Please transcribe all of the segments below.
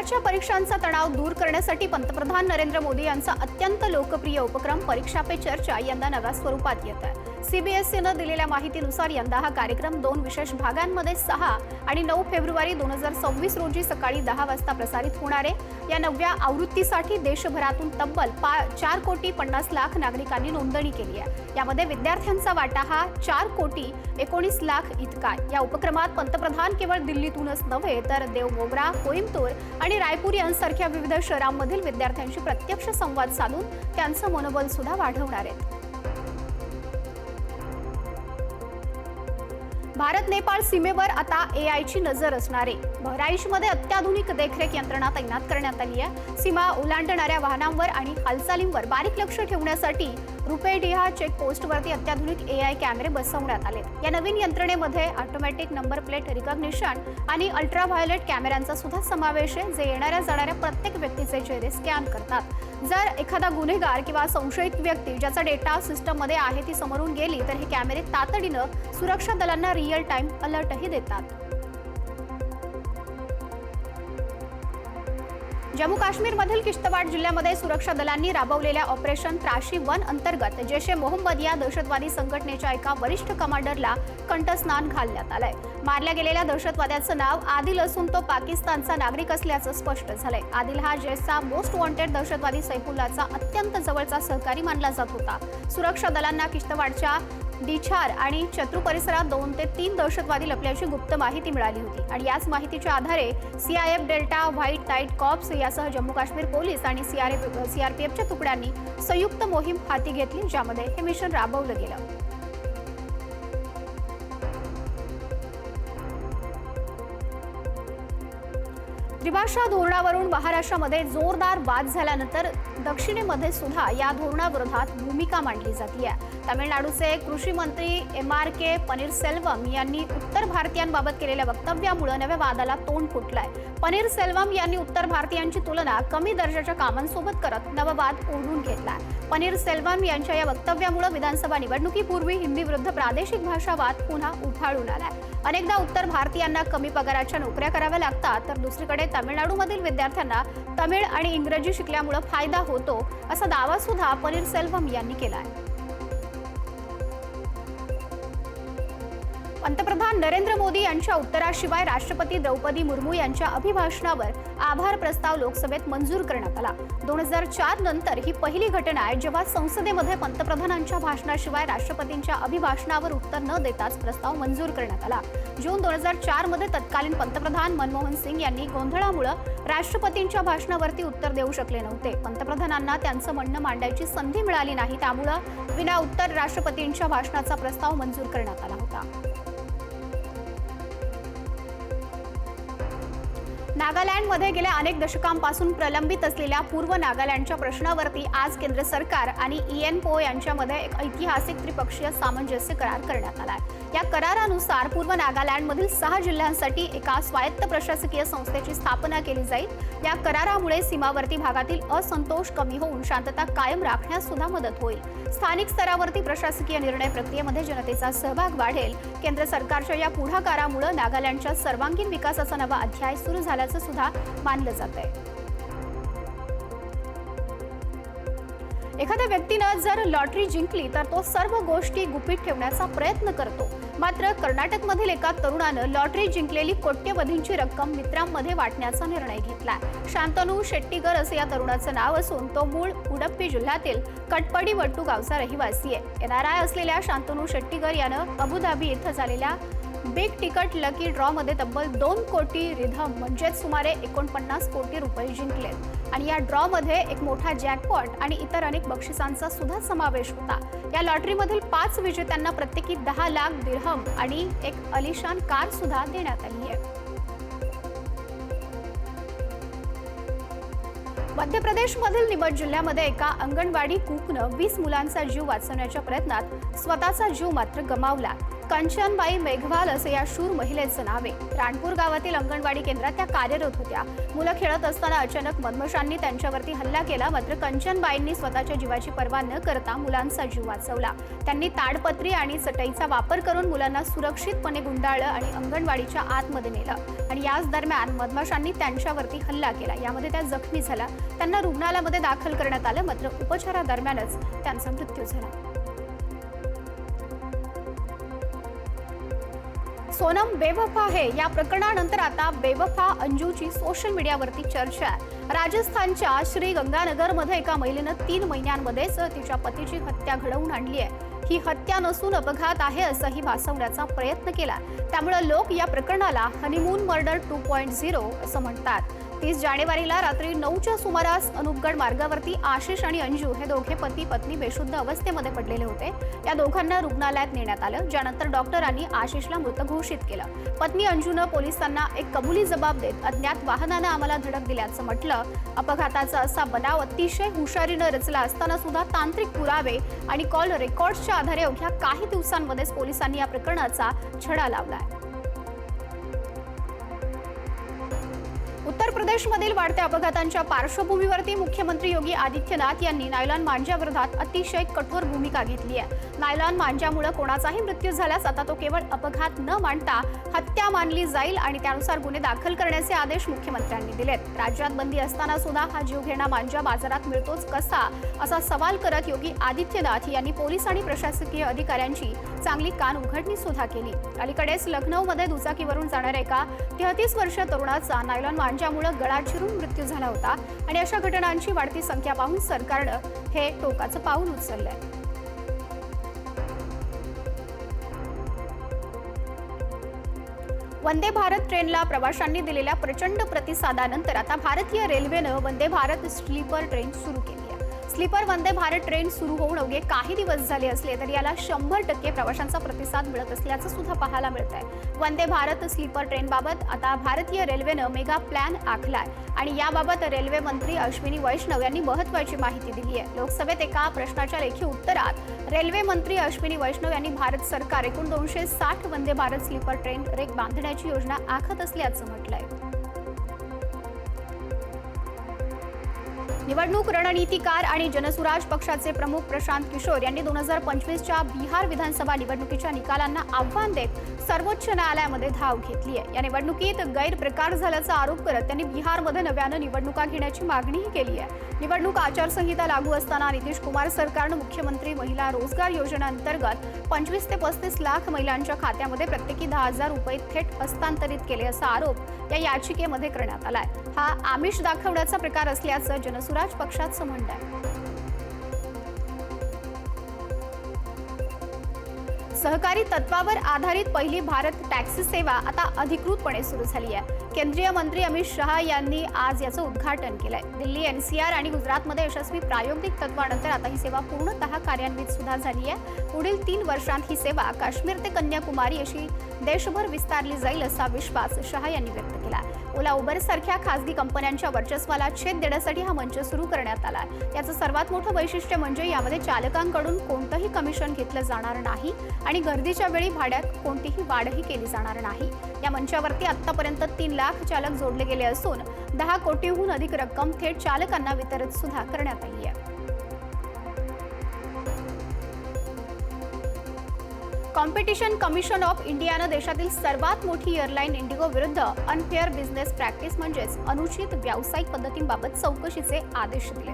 बोर्डाच्या परीक्षांचा तणाव दूर करण्यासाठी पंतप्रधान नरेंद्र मोदी यांचा अत्यंत लोकप्रिय उपक्रम परीक्षा पे चर्चा यंदा नव्या स्वरूपात येत आहे। सीबीएसईने दिलेल्या माहितीनुसार यंदा हा कार्यक्रम 2 विशेष भागांमध्ये 6 आणि 9 फेब्रुवारी 2026 रोजी सकाळी 10 वाजता प्रसारित होणार आहे। या नव्या आवृत्तीसाठी देशभरातून तब्बल 4,50,00,000 नागरिकांनी नोंदणी केली आहे। यामध्ये विद्यार्थ्यांचा वाटा हा 4,19,00,000 इतका आहे। या उपक्रमात पंतप्रधान केवळ दिल्लीतूनच नव्हे तर देवमोगरा, कोइंबतूर आणि रायपूर यांसारख्या विविध शहरांमधील विद्यार्थ्यांशी प्रत्यक्ष संवाद साधून त्यांचं मनोबल सुद्धा वाढवणार आहेत। भारत नेपाळ सीमेवर आता एआयची नजर असणार आहे। बहराईचमध्ये अत्याधुनिक देखरेख यंत्रणा तैनात करण्यात आली आहे। सीमा ओलांडणाऱ्या वाहनांवर आणि हालचालींवर बारीक लक्ष ठेवण्यासाठी रुपेडिहा चेकपोस्टवरती अत्याधुनिक एआय कॅमेरे बसवण्यात आले। या नवीन यंत्रणेमध्ये ऑटोमॅटिक नंबर प्लेट रिकॉग्निशन आणि अल्ट्राव्हायोलेट कॅमेऱ्यांचा सुद्धा समावेश आहे, जे येणाऱ्या जाणाऱ्या प्रत्येक व्यक्तीचे चेहरे स्कॅन करतात। जर एखादा गुन्हेगार किंवा संशयित व्यक्ती ज्याचा डेटा सिस्टममध्ये आहे ती समोरून गेली तर हे कॅमेरे तातडीनं सुरक्षा दलांना रिअल टाइम अलर्टही देतात। जम्मू काश्मीरमधील किश्तवाड़ जिल्ह्यामध्ये सुरक्षा दलांनी राबवलेल्या ऑपरेशन त्राशी 1 अंतर्गत जैश-ए-मोहम्मद या दहशतवादी संघटनेच्या एका वरिष्ठ कमांडरला कंठस्नान घालण्यात आलंय। मारल्या गेलेल्या दहशतवाद्याचं नाव आदिल असून तो पाकिस्तानचा नागरिक असल्याचं स्पष्ट झालंय। आदिल हा जैशचा मोस्ट वॉन्टेड दहशतवादी सैफुल्लाचा अत्यंत जवळचा सहकारी मानला जात होता। सुरक्षा दलांना किश्तवाड़च्या डिछार आणि चत्रू परिसरात 2 ते 3 दहशतवादी लपल्याची गुप्त माहिती मिळाली होती आणि याच माहितीच्या आधारे CIF delta, white night corps यासह जम्मू काश्मीर पोलीस आणि सीआरपीएफच्या तुकड्यांनी संयुक्त मोहीम हाती घेतली, ज्यामध्ये हे मिशन राबवलं गेलं। त्रिभाषा धोरणावरून महाराष्ट्रामध्ये जोरदार वाद झाल्यानंतर दक्षिणेमध्ये सुद्धा या धोरणाविरोधात भूमिका मांडली जाते आहे। तामिळनाडूचे कृषी मंत्री एम.आर.के. पनीरसेल्वम यांनी उत्तर भारतीयांबाबत केलेल्या वक्तव्यामुळे नव्या वादाला तोंड फुटलंय। पनीरसेल्वम यांनी उत्तर भारतीयांची तुलना कमी दर्जाच्या कामांसोबत करत नवा वाद ओढून घेतलाय। पनीरसेल्वम यांच्या या वक्तव्यामुळे विधानसभा निवडणुकीपूर्वी हिंदी विरुद्ध प्रादेशिक भाषा वाद पुन्हा उफाळून आलाय। अनेकदा उत्तर भारतीयांना कमी पगाराच्या नोकऱ्या कराव्या लागतात, तर दुसरीकडे तामिळनाडूमधील विद्यार्थ्यांना तमिळ आणि इंग्रजी शिकल्यामुळे फायदा होतो, असा दावा सुद्धा पनीरसेल्वम यांनी केलाय। पंतप्रधान नरेंद्र मोदी यांच्या उत्तराशिवाय राष्ट्रपती द्रौपदी मुर्मू यांच्या अभिभाषणावर आभार प्रस्ताव लोकसभेत मंजूर करण्यात आला। 2004 नंतर ही पहिली घटना आहे जेव्हा संसदेमध्ये पंतप्रधानांच्या भाषणाशिवाय राष्ट्रपतींच्या अभिभाषणावर उत्तर न देताच प्रस्ताव मंजूर करण्यात आला। जून 2004 मध्ये तत्कालीन पंतप्रधान मनमोहन सिंग यांनी गोंधळामुळे राष्ट्रपतींच्या भाषणावरती उत्तर देऊ शकले नव्हते। पंतप्रधानांना त्यांचं म्हणणं मांडायची संधी मिळाली नाही, त्यामुळे विना उत्तर राष्ट्रपतींच्या भाषणाचा प्रस्ताव मंजूर करण्यात आला होता। नागालँडमध्ये गेल्या अनेक दशकांपासून प्रलंबित असलेल्या पूर्व नागालँडच्या प्रश्नावरती आज केंद्र सरकार आणि ENPO यांच्यामध्ये एक ऐतिहासिक त्रिपक्षीय सामंजस्य करार करण्यात आला आहे। या करारानुसार पूर्व नागालँडमधील 6 जिल्ह्यांसाठी एका स्वायत्त प्रशासकीय संस्थेची स्थापना केली जाईल। या करारामुळे सीमावर्ती भागातील असंतोष कमी होऊन शांतता कायम राखण्यास सुद्धा मदत होईल। स्थानिक स्तरावरती प्रशासकीय निर्णय प्रक्रियेमध्ये जनतेचा सहभाग वाढेल। केंद्र सरकारच्या या पुढाकारामुळे नागालँडच्या सर्वांगीण विकासाचा नवा अध्याय सुरू झाल्याचं सुद्धा मानलं जातंय। एखाद्या व्यक्तीने जर लॉटरी जिंकली तर तो सर्व गोष्टी गुपित ठेवण्याचा प्रयत्न करतो, मात्र कर्नाटकमधील एका तरुणानं लॉटरी जिंकलेली कोट्यवधींची रक्कम मित्रांमध्ये वाटण्याचा निर्णय घेतला। शांतनू शेट्टीगर असं या तरुणाचं नाव असून तो मूळ उडप्पी जिल्ह्यातील कटपडीवट्टू गावचा रहिवासी आहे। NRI असलेल्या शांतनू शेट्टीगर यानं अबुधाबी इथं झालेल्या बिग तिकीट लकी ड्रॉ मध्ये तब्बल 2 कोटी रिधम म्हणजेच सुमारे 49 कोटी रुपये जिंकले आणि या ड्रॉ मध्ये एक मोठा जॅकपॉट आणि इतर अनेक बक्षिसांचा सुद्धा समावेश होता। या लॉटरीमधील 5 विजेत्यांना प्रत्येकी 10 लाख दिरहम आणि एक अलिशान कार सुद्धा देण्यात आली आहे। मध्य प्रदेशमधील निमच जिल्ह्यामध्ये एका अंगणवाडी कुकनं 20 मुलांचा जीव वाचवण्याच्या प्रयत्नात स्वतःचा जीव मात्र गमावला। कंचनबाई मेघवाल असे या शूर महिलेचं नाव आहे. राणपूर गावातील अंगणवाडी केंद्रात त्या कार्यरत होत्या. मुलं खेळत असताना अचानक मधमाशांनी त्यांच्यावरती हल्ला केला. मात्र कंचनबाईंनी स्वतःच्या जीवाची पर्वा न करता मुलांचा जीव वाचवला. त्यांनी ताडपत्री आणि चटईचा वापर करून मुलांना सुरक्षितपणे गुंडाळलं आणि अंगणवाडीच्या आतमध्ये नेलं. आणि याच दरम्यान मधमाशांनी त्यांच्यावरती हल्ला केला. यामध्ये त्या जखमी झाल्या. त्यांना रुग्णालयामध्ये दाखल करण्यात आलं. मात्र उपचारादरम्यानच त्यांचा मृत्यू झाला. सोनम बेवफा है या प्रकरणानंतर आता बेवफा अंजूची सोशल मीडियावरती चर्चा आहे. राजस्थानच्या श्रीगंगानगरमध्ये एका महिलेनं 3 महिन्यांमध्येच तिच्या पतीची हत्या घडवून आणली आहे. ही हत्या नसून अपघात आहे असंही भासवण्याचा प्रयत्न केला. त्यामुळे लोक या प्रकरणाला हनीमून मर्डर 2.0 असं म्हणतात. 30 जानेवारीला रात्री 9च्या सुमारास अनूपगड मार्गावरती आशिष आणि अंजू हे दोघे पती पत्नी बेशुद्ध अवस्थेमध्ये पडलेले होते. या दोघांना रुग्णालयात नेण्यात आलं, ज्यानंतर डॉक्टरांनी आशिषला मृत घोषित केलं. पत्नी अंजूनं पोलिसांना एक कबुली जबाब देत अज्ञात वाहनानं आम्हाला धडक दिल्याचं म्हटलं. अपघाताचा असा बनाव अतिशय हुशारीनं रचला असताना सुद्धा तांत्रिक पुरावे आणि कॉल रेकॉर्ड्सच्या आधारे अवघ्या काही दिवसांमध्येच पोलिसांनी या प्रकरणाचा छडा लावलाय. उत्तर प्रदेशमधील वाढत्या अपघातांच्या पार्श्वभूमीवरती मुख्यमंत्री योगी आदित्यनाथ यांनी नायलॉन मांजाविरोधात अतिशय कठोर भूमिका घेतली आहे. नायलॉन मांजामुळे कोणाचाही मृत्यू झाल्यास आता तो केवळ अपघात न मानता हत्या मानली जाईल आणि त्यानुसार गुन्हे दाखल करण्याचे आदेश मुख्यमंत्र्यांनी दिलेत. राज्यात बंदी असताना सुद्धा हा जीवघेणा मांजा बाजारात मिळतोच कसा असा सवाल करत योगी आदित्यनाथ यांनी पोलीस आणि प्रशासकीय अधिकाऱ्यांची चांगली कान उघडणी सुद्धा केली. अलीकडेच लखनौमध्ये दुचाकीवरून जाणाऱ्या एका 33 वर्षीय तरुणाचा नायलॉन मांजामुळे गळा चिरून मृत्यू झाला होता. आणि अशा घटनांची वाढती संख्या पाहून सरकारनं हे टोकाचं पाऊल उचललंय. वंदे भारत ट्रेनला प्रवाशांनी दिलेल्या प्रचंड प्रतिसादानंतर आता भारतीय रेल्वेनं वंदे भारत स्लीपर ट्रेन सुरू केली आहे. स्लीपर वंदे भारत ट्रेन सुरू होऊन अवघे काही दिवस झाले असले तरी याला 100% प्रवाशांचा प्रतिसाद मिळत असल्याचं सुद्धा पाहायला मिळत आहे. वंदे भारत स्लीपर ट्रेनबाबत आता भारतीय रेल्वेनं मेगा प्लॅन आखलाय आणि याबाबत रेल्वे मंत्री अश्विनी वैष्णव यांनी महत्त्वाची माहिती दिली आहे. लोकसभेत एका प्रश्नाच्या लेखी उत्तरात रेल्वे मंत्री अश्विनी वैष्णव यांनी भारत सरकार एकूण 260 Vande Bharat sleeper train rake बांधण्याची योजना आखत असल्याचं म्हटलंय. निवडणूक रणनीतिकार आणि जनसुराज पक्षाचे प्रमुख प्रशांत किशोर यांनी 2025च्या बिहार विधानसभा निवडणुकीच्या निकालांना आव्हान देत सर्वोच्च न्यायालयामध्ये धाव घेतली आहे. या निवडणुकीत गैरप्रकार झाल्याचा आरोप करत त्यांनी बिहारमध्ये नव्यानं निवडणुका घेण्याची मागणीही केली आहे. निवडणूक आचारसंहिता लागू असताना नितीश कुमार सरकारनं मुख्यमंत्री महिला रोजगार योजनेअंतर्गत 25 ते 35 लाख महिलांच्या खात्यामध्ये प्रत्येकी 10,000 रुपये थेट हस्तांतरित केले असा आरोप या याचिकेमध्ये करण्यात आलाय. हा आमिष दाखवण्याचा प्रकार असल्याचं जनसुराज पक्षाचं म्हणणं आहे. सहकारी तत्वावर आधारित पहिली भारत टॅक्सी सेवा आता अधिकृतपणे सुरू झाली आहे. केंद्रीय मंत्री अमित शहा यांनी आज याचं उद्घाटन केलंय. दिल्ली, एनसीआर आणि गुजरातमध्ये यशस्वी प्रायोगिक तत्वानंतर आता ही सेवा पूर्णतः कार्यान्वित सुद्धा झाली आहे. पुढील 3 वर्षांत ही सेवा काश्मीर ते कन्याकुमारी अशी देशभर विस्तारली जाईल असा विश्वास शहा यांनी व्यक्त केला. ओला, उबर सारख्या खासगी कंपन्यांच्या वर्चस्वाला छेद देण्यासाठी हा मंच सुरू करण्यात आला. याचं सर्वात मोठं वैशिष्ट्य म्हणजे यामध्ये चालकांकडून कोणतंही कमिशन घेतलं जाणार नाही आणि गर्दीच्या वेळी भाड्यात कोणतीही वाढही केली जाणार नाही. या मंचावरती आतापर्यंत 3 लाख चालक जोडले गेले असून 10 कोटीहून अधिक रक्कम थेट चालकांना वितरित सुद्धा करण्यात आली आहे. कॉम्पिटिशन कमिशन ऑफ इंडियानं देशातील सर्वात मोठी एअरलाईन इंडिगो विरुद्ध अनफेअर बिझनेस प्रॅक्टिस म्हणजेच अनुचित व्यावसायिक पद्धतींबाबत चौकशीचे आदेश दिले.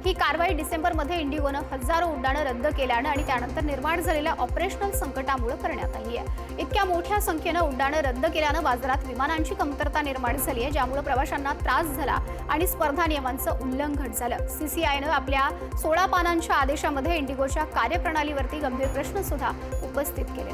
ही कारवाई डिसेंबरमध्ये इंडिगोनं हजारो उड्डाणं रद्द केल्यानं आणि त्यानंतर निर्माण झालेल्या ऑपरेशनल संकटामुळे करण्यात आली आहे. इतक्या मोठ्या संख्येनं उड्डाणं रद्द केल्यानं बाजारात विमानांची कमतरता निर्माण झाली आहे, ज्यामुळे प्रवाशांना त्रास झाला आणि स्पर्धा नियमांचं उल्लंघन झालं. सीसीआयनं आपल्या 16 पानांच्या आदेशामध्ये इंडिगोच्या कार्यप्रणालीवरती गंभीर प्रश्न सुद्धा उपस्थित केले.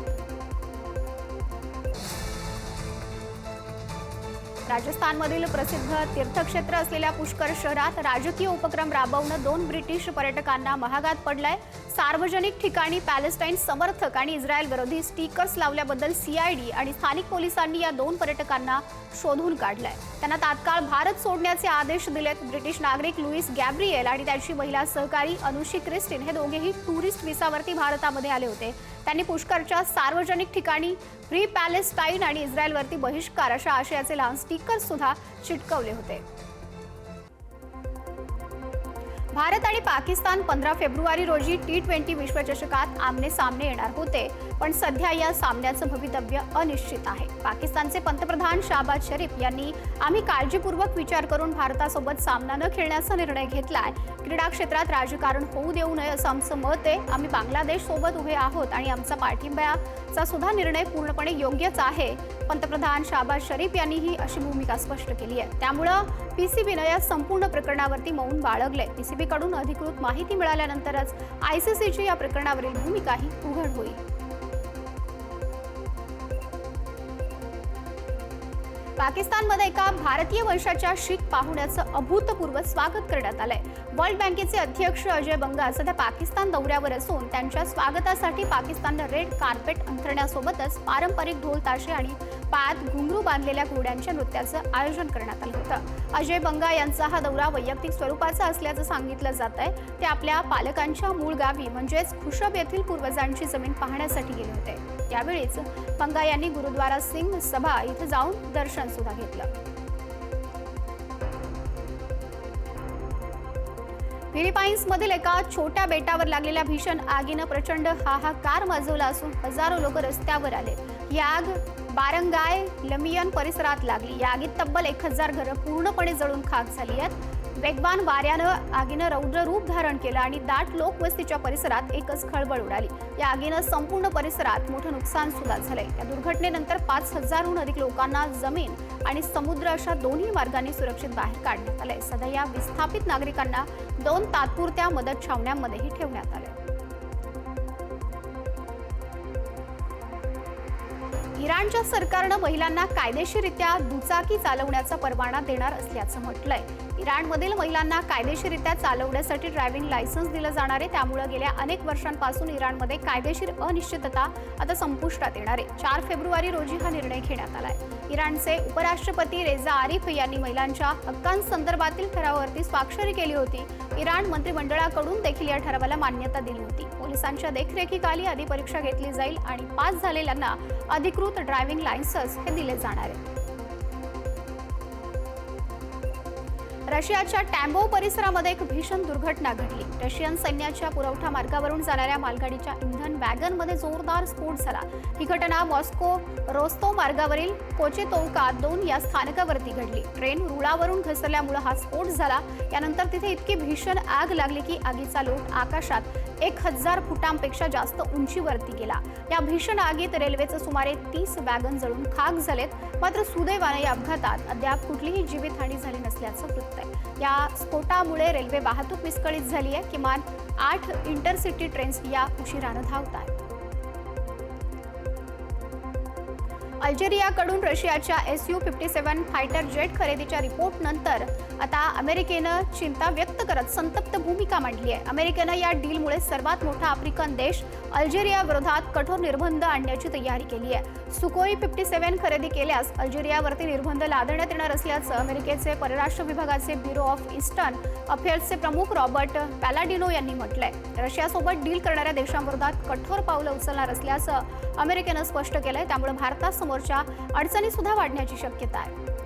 राजस्थानमधील प्रसिद्ध तीर्थक्षेत्र असलेल्या पुष्कर शहरात राजकीय उपक्रम राबवणं 2 ब्रिटिश पर्यटकांना महागात पडलाय. सार्वजनिक ठिकाणी पॅलेस्टाईन समर्थक आणि इस्रायल विरोधी स्टिकर्स लावल्याबद्दल CID आणि स्थानिक पोलिसांनी या 2 पर्यटकांना शोधून काढलंय. त्यांना तात्काळ भारत सोडण्याचे आदेश दिलेत. ब्रिटिश नागरिक लुईस गॅब्रिएल आणि त्याची महिला सहकारी अनुशी क्रिस्टिन हे दोघेही टुरिस्ट व्हिसावरती भारतामध्ये आले होते. त्यांनी पुष्करच्या सार्वजनिक ठिकाणी फ्री पॅलेस्टाईन आणि इस्रायलवरती बहिष्कार अशा आशयाचे लहान स्टिकर्स सुद्धा चिटकवले होते. भारत आणि पाकिस्तान 15 फेब्रुवारी रोजी T20 विश्वचषकात आमने सामने येणार होते, पण सध्या या सामन्याचं भवितव्य अनिश्चित आहे. पाकिस्तानचे पंतप्रधान शहबाज शरीफ यांनी आम्ही काळजीपूर्वक विचार करून भारतासोबत सामना न खेळण्याचा निर्णय घेतलाय. क्रीडा क्षेत्रात राजकारण होऊ देऊ नये असं आमचं मत आहे. आम्ही बांगलादेश सोबत उभे आहोत आणि आमचा पाठिंब्याचा सुद्धा निर्णय पूर्णपणे योग्यच आहे. पंतप्रधान शहबाज शरीफ यांनीही अशी भूमिका स्पष्ट केली आहे. त्यामुळं PCBनं या संपूर्ण प्रकरणावरती मौन बाळगले. PCB कडून अधिकृत माहिती मिळाल्यानंतरच ICCची या प्रकरणावरील भूमिकाही उघड होईल. पाकिस्तानमध्ये एका भारतीय वंशाच्या शीख पाहुण्याचं अभूतपूर्व स्वागत करण्यात आलंय. वर्ल्ड बँकेचे अध्यक्ष अजय बंगा सध्या पाकिस्तान दौऱ्यावर असून त्यांच्या स्वागतासाठी पाकिस्ताननं रेड कार्पेट अंथरण्यासोबतच पारंपरिक ढोल ताशे आणि पायात घुंगरू बांधलेल्या घोड्यांच्या नृत्याचं आयोजन करण्यात आलं होतं. अजय बंगा यांचा हा दौरा वैयक्तिक स्वरूपाचा असल्याचं सांगितलं जात आहे. ते आपल्या पालकांच्या मूळ गावी म्हणजेच खुशब येथील पूर्वजांची जमीन पाहण्यासाठी गेले होते. त्यावेळीच बंगा यांनी गुरुद्वारा सिंग सभा इथं जाऊन दर्शन सुद्धा घेतलं. फिलिपाईन्समधील एका छोट्या बेटावर लागलेल्या भीषण आगीनं प्रचंड हाहाकार माजवला असून हजारो लोक रस्त्यावर आले. ही आग बारंगाय लमियन परिसरात लागली. या आगीत तब्बल 1000 घरं पूर्णपणे जळून खाक झाली आहेत. वेगवान वाऱ्यानं आगीनं रौद्र रूप धारण केलं आणि दाट लोकवस्तीच्या परिसरात एकच खळबळ उडाली. या आगीनं संपूर्ण परिसरात मोठं नुकसान सुद्धा झालंय. या दुर्घटनेनंतर 5000हून अधिक लोकांना जमीन आणि समुद्र अशा दोन्ही मार्गांनी सुरक्षित बाहेर काढण्यात आलंय. सध्या या विस्थापित नागरिकांना 2 तात्पुरत्या मदत छावण्यांमध्येही ठेवण्यात आलंय. इराणच्या सरकारनं महिलांना कायदेशीररित्या दुचाकी चालवण्याचा परवाना देणार असल्याचं म्हटलंय. इराणमधील महिलांना कायदेशीररित्या चालवण्यासाठी ड्रायव्हिंग लायसन्स दिलं जाणार आहे. त्यामुळे गेल्या अनेक वर्षांपासून इराणमध्ये कायदेशीर अनिश्चितता आता संपुष्टात येणार आहे. 4 फेब्रुवारी रोजी हा निर्णय घेण्यात आलाय. इराणचे उपराष्ट्रपती रेझा आरिफ यांनी महिलांच्या हक्कांसंदर्भातील ठरावावरती स्वाक्षरी केली होती. इराण मंत्रिमंडळाकडून देखील या ठरावाला मान्यता दिली होती. पोलिसांच्या देखरेखीखाली आधी परीक्षा घेतली जाईल आणि पास झालेल्यांना अधिकृत ड्रायव्हिंग लायसन्स हे दिले जाणार आहे. रशियाच्या टॅम्बो परिसरामध्ये एक भीषण दुर्घटना घडली. रशियन सैन्याच्या पुरवठा मार्गावरून जाणाऱ्या मालगाडीच्या इंधन वॅगनमध्ये जोरदार स्फोट झाला. ही घटना मॉस्को रोस्तोव मार्गावरील कोचेतोव्का 2 या स्थानकावरती घडली. ट्रेन रुळावरून घसरल्यामुळे हा स्फोट झाला. यानंतर तिथे इतकी भीषण आग लागली की आगीचा लोट आकाशात 1000 फुटांपेक्षा जास्त उंचीवरती गेला. या भीषण आगीत रेल्वेचे सुमारे 30 वॅगन जळून खाक झालेत. मात्र सुदैवाने या अपघातात अद्याप कुठलीही जीवितहानी झाली नसल्याचं वृत्त आहे. या स्फोटामुळे रेल्वे वाहतूक विस्कळीत झाली आहे. किमान 8 इंटरसिटी ट्रेन्स या उशिरानं धावत आहेत. अल्जेरियाकडून रशियाच्या Su-57 फायटर जेट खरेदीच्या रिपोर्टनंतर आता अमेरिकेनं चिंता व्यक्त करत संतप्त भूमिका मांडली आहे. अमेरिकेनं या डीलमुळे सर्वात मोठा आफ्रिकन देश अल्जेरिया विरोधात कठोर निर्बंध आणण्याची तयारी केली आहे. सुकोई 57 खरेदी केल्यास अल्जेरियावरती निर्बंध लादण्यात येणार असल्याचं अमेरिकेचे परराष्ट्र विभागाचे ब्युरो ऑफ ईस्टर्न अफेअर्सचे प्रमुख रॉबर्ट पॅलाडिनो यांनी म्हटलंय. रशियासोबत डील करणाऱ्या देशांविरोधात कठोर पावलं उचलणार असल्याचं अमेरिकेनं स्पष्ट केलंय. त्यामुळे भारतासमोरच्या अडचणी सुद्धा वाढण्याची शक्यता आहे.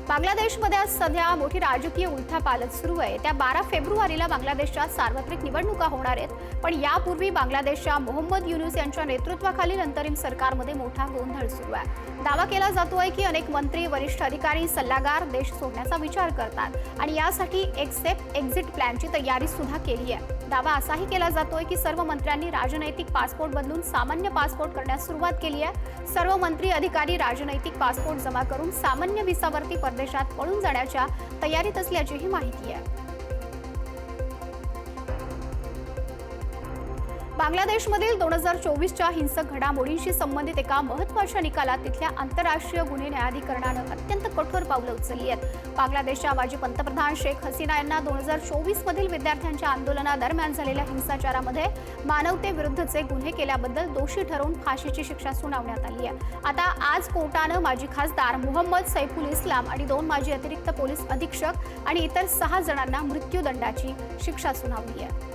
बांगलादेशमध्ये आज सध्या मोठी राजकीय उलथापालथ सुरू आहे. त्या 12 फेब्रुवारीला बांगलादेशच्या सार्वत्रिक निवडणुका होणार आहेत. पण यापूर्वी बांगलादेशच्या मोहम्मद युनूस यांच्या नेतृत्वाखालील अंतरिम सरकारमध्ये मोठा गोंधळ सुरू आहे. दावा केला जातोय की अनेक मंत्री, वरिष्ठ अधिकारी, सल्लागार देश सोडण्याचा विचार करतात आणि यासाठी एक्सेप्ट एक्झिट प्लॅनची तयारी सुद्धा केली आहे. दावा असाही केला जातोय की सर्व मंत्र्यांनी राजनैतिक पासपोर्ट बदलून सामान्य पासपोर्ट करण्यास सुरुवात केली आहे. सर्व मंत्री, अधिकारी राजनैतिक पासपोर्ट जमा करून सामान्य व्हिसावरती परदेशात पळून जाण्याच्या तयारीत असल्याचीही माहिती आहे. बांगलादेशमधील 2024च्या हिंसक घडामोडींशी संबंधित एका महत्त्वाच्या निकालात तिथल्या आंतरराष्ट्रीय गुन्हे न्यायाधिकरणानं अत्यंत कठोर पावलं उचलली आहेत. बांगलादेशच्या माजी पंतप्रधान शेख हसीना यांना 2024 मधील विद्यार्थ्यांच्या आंदोलनादरम्यान झालेल्या हिंसाचारामध्ये मानवतेविरुद्धचे गुन्हे केल्याबद्दल दोषी ठरवून फाशीची शिक्षा सुनावण्यात आली आहे. आता आज कोर्टानं माजी खासदार मोहम्मद सैफुल इस्लाम आणि 2 माजी अतिरिक्त पोलीस अधीक्षक आणि इतर 6 जणांना मृत्यूदंडाची शिक्षा सुनावली आहे.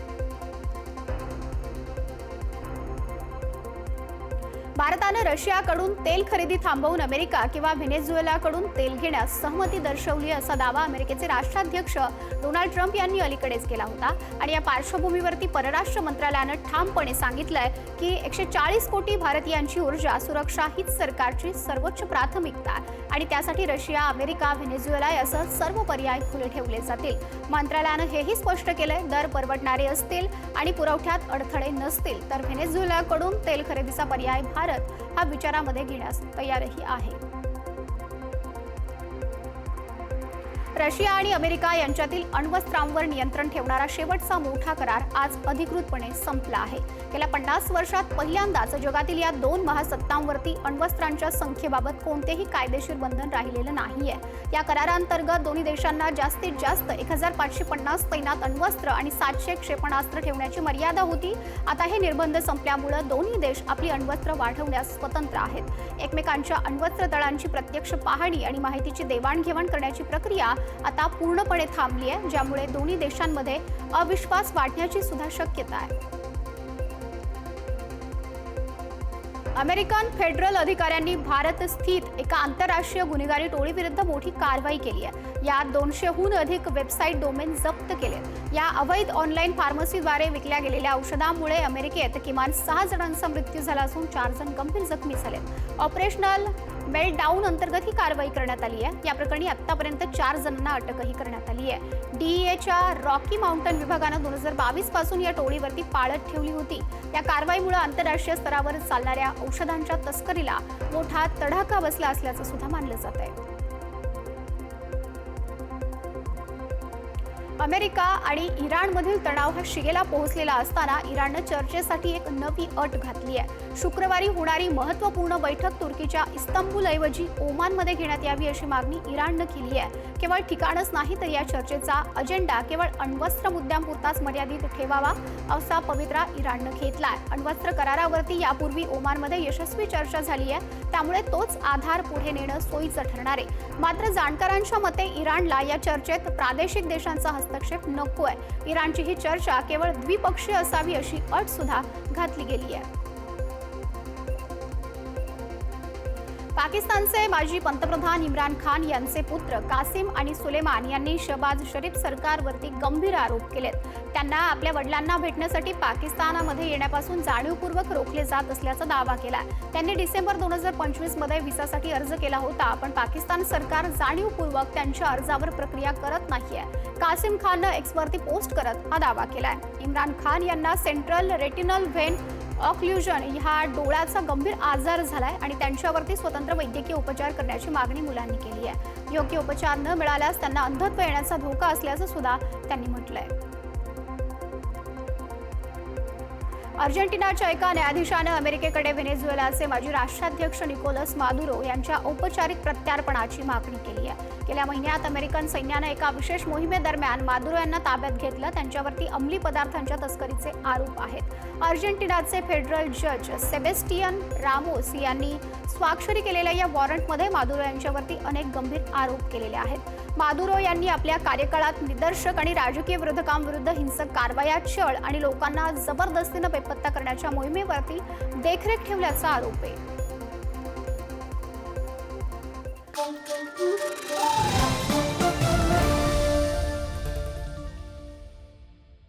भारतानं रशियाकडून तेल खरेदी थांबवून अमेरिका किंवा व्हेनेझुएलाकडून तेल घेण्यास सहमती दर्शवली असा दावा अमेरिकेचे राष्ट्राध्यक्ष डोनाल्ड ट्रम्प यांनी अलीकडेच केला होता. आणि या पार्श्वभूमीवरती परराष्ट्र मंत्रालयानं ठामपणे सांगितलंय की 140 कोटी भारतीयांची ऊर्जा सुरक्षा हीच सरकारची सर्वोच्च प्राथमिकता आहे आणि त्यासाठी रशिया, अमेरिका, व्हेनेझुएला यासह सर्व पर्याय खुले ठेवले जातील. मंत्रालयानं हेही स्पष्ट केलंय, दर परवडणारे असतील आणि पुरवठ्यात अडथळे नसतील तर व्हेनेझुएलाकडून तेल खरेदीचा पर्याय भारत हा विचारामध्ये घेण्यास तयारही आहे. रशिया आणि अमेरिका यांच्यातील अण्वस्त्रांवर नियंत्रण ठेवणारा शेवटचा मोठा करार आज अधिकृतपणे संपला आहे. गेल्या 50 वर्षात पहिल्यांदाच जगातील या 2 महासत्तांवरती अण्वस्त्रांच्या संख्येबाबत कोणतेही कायदेशीर बंधन राहिलेलं नाहीये. या करारांतर्गत दोन्ही देशांना जास्तीत जास्त 1550 तैनात अण्वस्त्र आणि 700 क्षेपणास्त्र ठेवण्याची मर्यादा होती. आता हे निर्बंध संपल्यामुळे दोन्ही देश आपली अण्वस्त्र वाढवण्यास स्वतंत्र आहेत. एकमेकांच्या अण्वस्त्र तळांची प्रत्यक्ष पाहणी आणि माहितीची देवाणघेवाण करण्याची प्रक्रिया आता पूर्णपणे थांबली आहे, ज्यामुळे दोन्ही देशांमध्ये अविश्वास वाढण्याची सुद्धा शक्यता आहे. अमेरिकन फेडरल अधिकाऱ्यांनी भारत स्थित एका आंतरराष्ट्रीय गुन्हेगारी टोळीविरुद्ध मोठी कारवाई केली आहे. यात 200हून अधिक वेबसाईट डोमेन जप्त केलेत. या अवैध ऑनलाईन फार्मसीद्वारे विकल्या गेलेल्या औषधांमुळे अमेरिकेत किमान 6 जणांचा मृत्यू झाला असून 4 जण गंभीर जखमी झालेत. ऑपरेशनल मेल्टडाऊन अंतर्गत ही कारवाई करण्यात आली आहे. या प्रकरणी आतापर्यंत 4 जणांना अटकही करण्यात आली आहे. DEAच्या रॉकी माउंटन विभागानं 2022 पासून या टोळीवरती पाळत ठेवली होती. या कारवाईमुळे आंतरराष्ट्रीय स्तरावर चालणाऱ्या औषधांच्या तस्करीला मोठा तडाखा बसला असल्याचं सुद्धा मानलं जात आहे. अमेरिका आणि इराणमधील तणाव हा शिगेला पोहोचलेला असताना इराणनं चर्चेसाठी एक नवी अट घातली आहे. शुक्रवारी होणारी महत्त्वपूर्ण बैठक तुर्कीच्या इस्तंबूलऐवजी ओमानमध्ये घेण्यात यावी अशी मागणी इराणनं केली आहे. केवळ ठिकाणच नाही तर या चर्चेचा अजेंडा केवळ अण्वस्त्र मुद्द्यांपुरताच मर्यादित ठेवावा असा पवित्रा इराणनं घेतलाय. अण्वस्त्र करारावरती यापूर्वी ओमानमध्ये यशस्वी चर्चा झाली आहे, त्यामुळे तोच आधार पुढे नेणं सोयीचं ठरणार आहे. मात्र जाणकारांच्या मते इराणला या चर्चेत प्रादेशिक देशांचा हस्तक्षेप नको आहे. इराणची ही चर्चा केवळ द्विपक्षीय असावी अशी अट सुद्धा घातली गेली आहे. पाकिस्तानचे माजी पंतप्रधान इम्रान खान यांचे पुत्र कासिम आणि सुलेमान यांनी शहबाज शरीफ सरकारवरती गंभीर आरोप केलेत. त्यांना आपल्या वडिलांना भेटण्यासाठी पाकिस्तानामध्ये येण्यापासून जाणीवपूर्वक रोखले जात असल्याचा दावा केला. त्यांनी डिसेंबर 2025 मध्ये व्हिसासाठी अर्ज केला होता, पण पाकिस्तान सरकार जाणीवपूर्वक त्यांच्या अर्जावर प्रक्रिया करत नाहीये. कासिम खाननं एक्सवरती पोस्ट करत हा दावा केलाय. इम्रान खान यांना सेंट्रल रेटिनल व्हेन ऑक्ल्युजन ह्या डोळ्याचा गंभीर आजार झालाय आणि त्यांच्यावरती स्वतंत्र वैद्यकीय उपचार करण्याची मागणी मुलांनी केली आहे. योग्य उपचार न मिळाल्यास त्यांना अंधत्व येण्याचा धोका असल्याचं सुद्धा त्यांनी म्हटलंय. अर्जेंटिनाच्या एका न्यायाधीशानं अमेरिकेकडे व्हेनेझुएलाचे माजी राष्ट्राध्यक्ष निकोलस मादुरो यांच्या औपचारिक प्रत्यार्पणाची मागणी केली आहे. गेल्या महिन्यात अमेरिकन सैन्यानं एका विशेष मोहिमेदरम्यान मादुरो यांना ताब्यात घेतलं. त्यांच्यावरती अंमली पदार्थांच्या तस्करीचे आरोप आहेत. अर्जेंटिनाचे फेडरल जज सेबेस्टियन रामोस यांनी स्वाक्षरी केलेल्या या वॉरंटमध्ये मादुरो यांच्यावरती अनेक गंभीर आरोप केलेले आहेत. मादुरो यांनी आपल्या कार्यकाळात निदर्शक आणि राजकीय विरोधकांविरुद्ध हिंसक कारवाया, छळ आणि लोकांना जबरदस्तीनं बेपत्ता करण्याच्या मोहिमेवरती देखरेख ठेवल्याचा आरोप आहे.